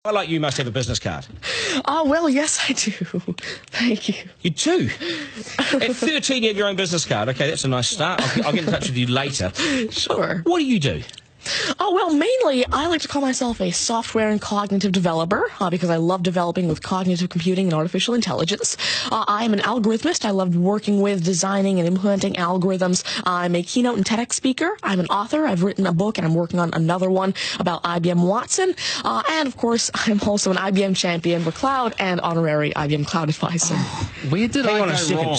I like you must have a business card. Well, yes, I do. Thank you. You do? At 13, you have your own business card. Okay, that's a nice start. I'll get in touch with you later. Sure. What do you do? Well, mainly, I like to call myself a software and cognitive developer because I love developing with cognitive computing and artificial intelligence. I am an algorithmist. I love working with, designing, and implementing algorithms. I'm a keynote and TEDx speaker. I'm an author. I've written a book, and I'm working on another one about IBM Watson. And, of course, I'm also an IBM champion for cloud and honorary IBM cloud advisor. Where did Hang I on go a second. wrong?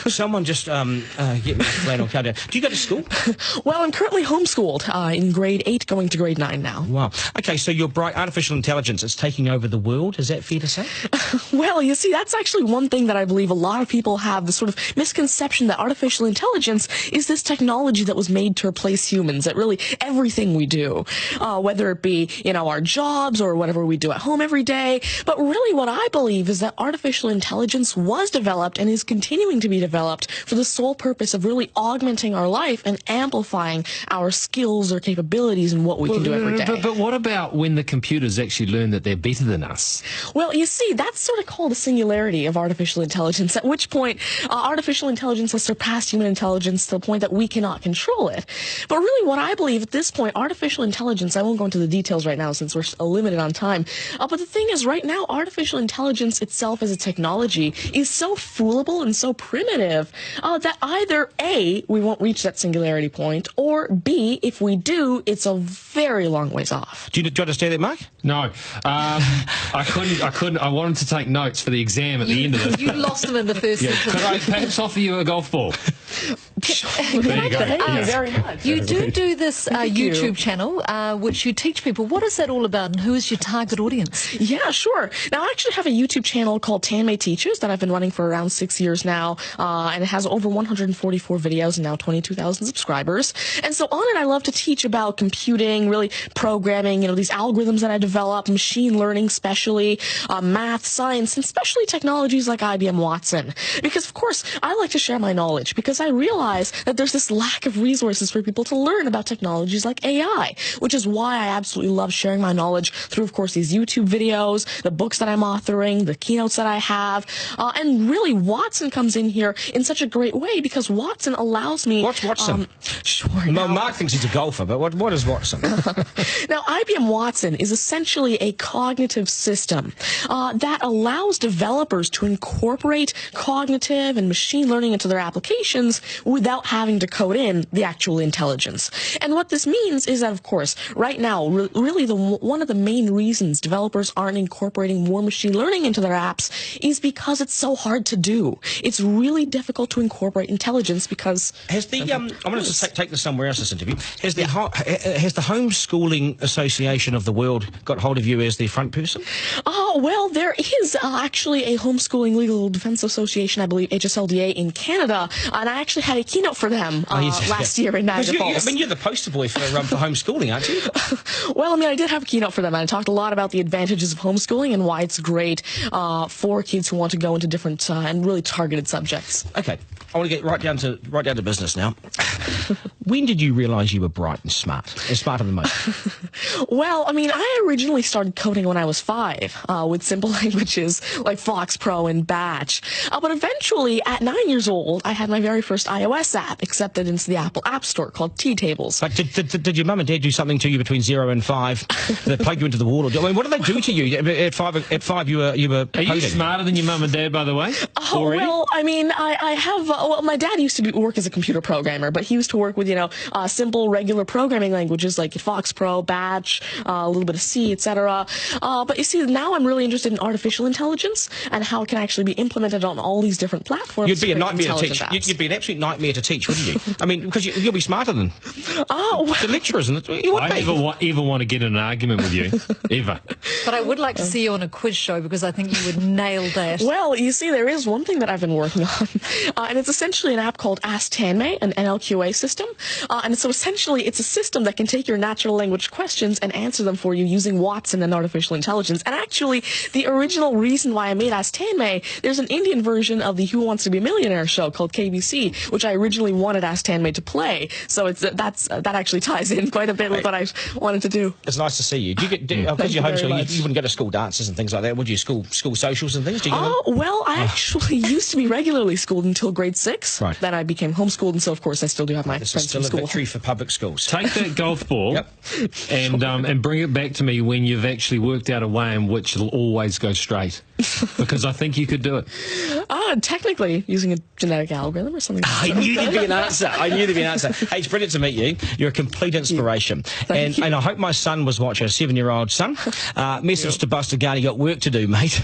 Someone just get me a flannel card down. Do you go to school? Well, I'm currently homeschooled in grade 8, going to grade 9 now. Wow. Okay, so you're bright. Artificial intelligence is taking over the world. Is that fair to say? Well, you see, that's actually one thing that I believe a lot of people have, the sort of misconception that artificial intelligence is this technology that was made to replace humans at really everything we do, whether it be, our jobs or whatever we do at home every day. But really what I believe is that artificial intelligence was developed and is continuing to be developed for the sole purpose of really augmenting our life and amplifying our skills or capabilities and what we can do every day. But what about when the computers actually learn that they're better than us? Well, you see, that's sort of called a singularity of artificial intelligence, at which point artificial intelligence has surpassed human intelligence to the point that we cannot control it. But really what I believe at this point, artificial intelligence, I won't go into the details right now since we're limited on time, but the thing is right now, artificial intelligence itself as a technology is so foolable and so primitive that either A, we won't reach that singularity point, or B, if we do, it's a very long ways off. Do you understand that, Mark? No. I couldn't. I wanted to take notes for the exam at the end of it. You lost them in the first sentence. Could I perhaps offer you a golf ball? There you go. Thank you very much. You do this YouTube channel, which you teach people. What is that all about, and who is your target audience? Yeah, sure. Now, I actually have a YouTube channel called Tanmay Teaches that I've been running for around 6 years now, and it has over 144 videos and now 22,000 subscribers. And so on it, I love to teach about computing, really programming, these algorithms that I develop, machine learning especially, math, science, and especially technologies like IBM Watson. Because, of course, I like to share my knowledge because I realize that there's this lack of resources for people to learn about technologies like AI, which is why I absolutely love sharing my knowledge through, of course, these YouTube videos, the books that I'm authoring, the keynotes that I have, and really Watson comes in here in such a great way because Watson allows me... What's Watson? Sure. Mark thinks he's a golfer, but what is Watson? Now, IBM Watson is essentially a cognitive system that allows developers to incorporate cognitive and machine learning into their applications without having to code in the actual intelligence. And what this means is that, of course, right now, really one of the main reasons developers aren't incorporating more machine learning into their apps is because it's so hard to do. It's really difficult to incorporate intelligence because... Has the I'm going to take this somewhere else, this interview. Has the Homeschooling Association of the World got hold of you as their front person? Well, there is actually a Homeschooling Legal Defense Association, I believe, HSLDA, in Canada, and I actually had a keynote for them last year in Niagara Falls. You're the poster boy for homeschooling, aren't you? Well, I did have a keynote for them, and I talked a lot about the advantages of homeschooling and why it's great for kids who want to go into different and really targeted subjects. Okay, I want to get right down to business now. When did you realise you were bright and smarter than most? Well, I originally started coding when I was 5 with simple languages like Fox Pro and Batch. But eventually, at 9 years old, I had my very first iOS app accepted into the Apple App Store called T-Tables. But did your mum and dad do something to you between 0 and 5? They plug you into the wall? What did they do to you? At 5, you were Are you smarter than your mum and dad, by the way? Well, I have... my dad used to work as a computer programmer, but he used to work with, simple, regular programming languages like Fox Pro, Batch, a little bit of C, etc. But you see, now I'm really interested in artificial intelligence and how it can actually be implemented on all these different platforms. You'd be a nightmare to teach. You'd be an absolute nightmare to teach, wouldn't you? Because you'll be smarter than the lecturers. I never ever want to get in an argument with you, ever. But I would like to see you on a quiz show because I think you would nail that. Well, you see, there is one thing that I've been working on, and it's essentially an app called Ask Tanmay, an NLQA system. And so essentially, it's a system that can take your natural language questions and answer them for you using Watson and artificial intelligence. And actually, the original reason why I made Ask Tanmay, there's an Indian version of the Who Wants to Be a Millionaire show called KBC, which I originally wanted wanted Ask Tanmay to play. So it's that actually ties in quite a bit with what I wanted to do. It's nice to see you. Do you get because you're homeschooling? You wouldn't go to school dances and things like that, would you? School socials and things. Do you get them? Well, I actually used to be regularly schooled until grade 6. Right. Then I became homeschooled, and so of course I still do have my This is friends still from a school. victory for public schools. Take that golf ball Yep. and bring it back to me when you've actually worked out a way in which it'll always go straight. Because I think you could do it. Technically, using a genetic algorithm or something. I knew there'd be an answer. Hey, it's brilliant to meet you. You're a complete inspiration. Thank you. And I hope my son was watching, a 7-year-old son. Message to Buster Garner, you got work to do, mate.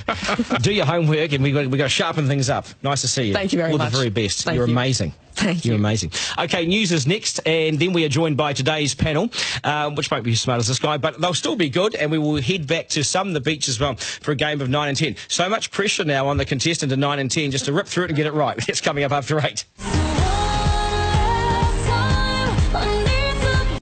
Do your homework, and we got to sharpen things up. Nice to see you. Thank you very All much. the very best. Thank You're you. amazing. Thank you. You're amazing. Okay, news is next, and then we are joined by today's panel, which won't be as smart as this guy, but they'll still be good, and we will head back to some of the beach as well for a game of 9 and 10. So much pressure now on the contestant in 9 and 10 just to rip through it and get it right. It's coming up after 8.